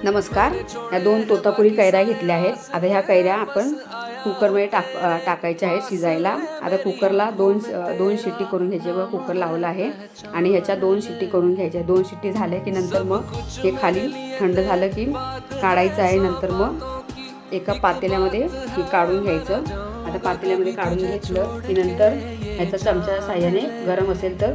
नमस्कार. या 2 तोतापुरी कैऱ्या घेतल्या आहेत. आता ह्या कैऱ्या आपण कुकरमध्ये टाकायच्या आहेत शिजायला. आता कुकरला 2 शिट्टी करून घ्यायची. बघा कुकर लावला आहे आणि ह्याच्या 2 शिट्टी करून घ्यायच्या. 2 शिट्टी झाल्या की नंतर मग हे खाली थंड झालं की काढायचं आहे. नंतर मग एका पातेल्यामध्ये हे काढून घ्यायचं. आता पातेल्यामध्ये काढून घेतलं की नंतर ह्याचा चमच्याच्या साहाय्याने गरम असेल तर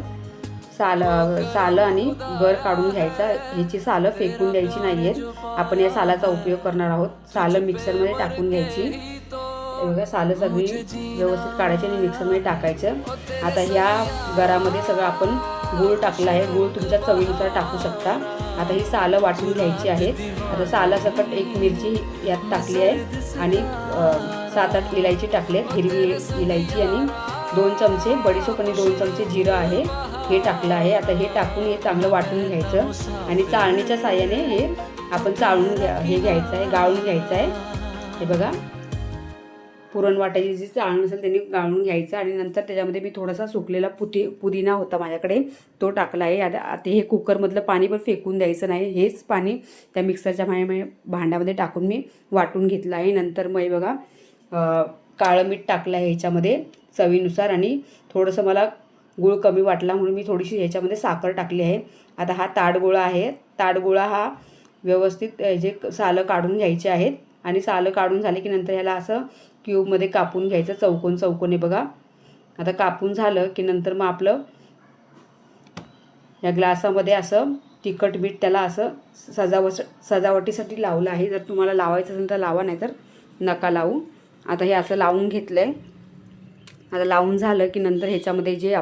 सालं आणि गर काढून घ्यायचा. ह्याची सालं फेकून द्यायची नाही आहेत. आपण या सालाचा उपयोग करणार आहोत. सालं मिक्सरमध्ये टाकून घ्यायची. बघा सालं सगळी व्यवस्थित काढायची आणि मिक्सरमध्ये टाकायचं. आता ह्या गरामध्ये सगळं आपण गूळ टाकला आहे. गूळ तुमच्या चवीनुसार टाकू शकता. आता ही सालं वाटून घ्यायची आहेत. आता सालासकट एक मिरची यात टाकली आहे आणि 7-8 इलायची टाकली आहेत. हिरवी इलायची आणि 2 चमचे बडीशोप आणि 2 चमचे जिरं आहे हे टाकलं आहे. आता हे टाकून हे चांगलं वाटून घ्यायचं आणि चाळणीच्या साहाय्याने हे आपण चाळून घ्यायचं आहे, गाळून घ्यायचं आहे. हे बघा पुरण वाटायची जी चाळण असेल त्यांनी गाळून घ्यायचं आणि नंतर त्याच्यामध्ये मी थोडासा सुकलेला पुदिना होता माझ्याकडे तो टाकला आहे. आता हे कुकरमधलं पाणी पण फेकून द्यायचं नाही. हेच पाणी त्या मिक्सरच्या भांड्यामध्ये टाकून मी वाटून घेतलं आहे. नंतर मग हे बघा काळं मीठ टाकलं आहे ह्याच्यामध्ये चवीनुसार आणि थोडंसं मला गूळ कमी वाटला म्हणून मी थोडीशी ह्याच्यामध्ये साखर टाकली आहे. आता हा ताडगोळा आहे. ताडगोळा हा व्यवस्थित जे सालं काढून घ्यायचे आहेत आणि सालं काढून झाले की नंतर ह्याला असं क्यूबमध्ये कापून घ्यायचं चौकोन बघा. आता कापून झालं की नंतर मग आपलं या ग्लासामध्ये असं तिखट मीठ त्याला असं सजावटीसाठी लावलं आहे. जर तुम्हाला लावायचं असेल तर लावा, नाही तर नका लावू. आता हे असं लावून घेतलं आहे. आता लावून झालं की नंतर ह्याच्यामध्ये जे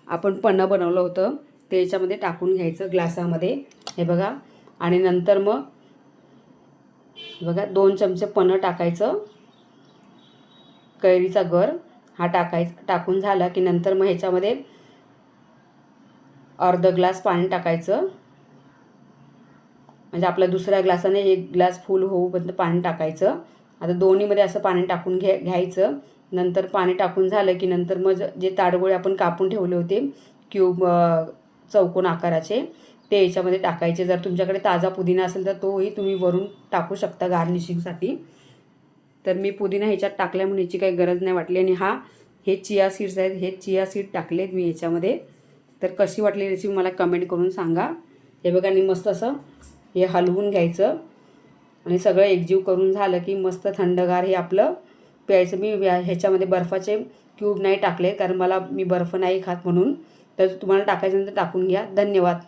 आपण पन्नं बनवलं होतं ते ह्याच्यामध्ये टाकून घ्यायचं ग्लासामध्ये. हे बघा आणि नंतर मग बघा 2 चमचे पन्नं टाकायचं. कैरीचा गर हा टाकून झाला की नंतर मग ह्याच्यामध्ये अर्धा ग्लास पाणी टाकायचं. म्हणजे आपल्या दुसऱ्या ग्लासाने 1 ग्लास फुल होऊपर्यंत पाणी टाकायचं. आता दोन्हीमध्ये असं पाणी टाकून घ्यायचं. नंतर पाणी टाकून झालं की नंतर मग जे ताडगोळे आपण कापून ठेवले होते क्यूब चौकोन आकाराचे ते याच्यामध्ये टाकायचे. जर तुमच्याकडे ताजा पुदिना असेल तर तोही तुम्ही वरून टाकू शकता गार्निशिंगसाठी. तर मी पुदिना ह्याच्यात टाकल्यामुळे ह्याची काही गरज नाही वाटली. आणि हे चिया सीड्स आहेत. हे चिया सीड टाकलेत मी ह्याच्यामध्ये. तर कशी वाटली रेसिपी मला कमेंट करून सांगा. हे बघा आणि मस्त असं हे हलवून घ्यायचं आणि सगळं एकजीव करून झालं की मस्त थंडगार हे आपलं प्यायचं. मी ह्याच्यामध्ये बर्फाचे क्यूब नाही टाकले कारण मी बर्फ नाही खात म्हणून. तर तुम्हाला टाकायचं नंतर टाकून घ्या. धन्यवाद.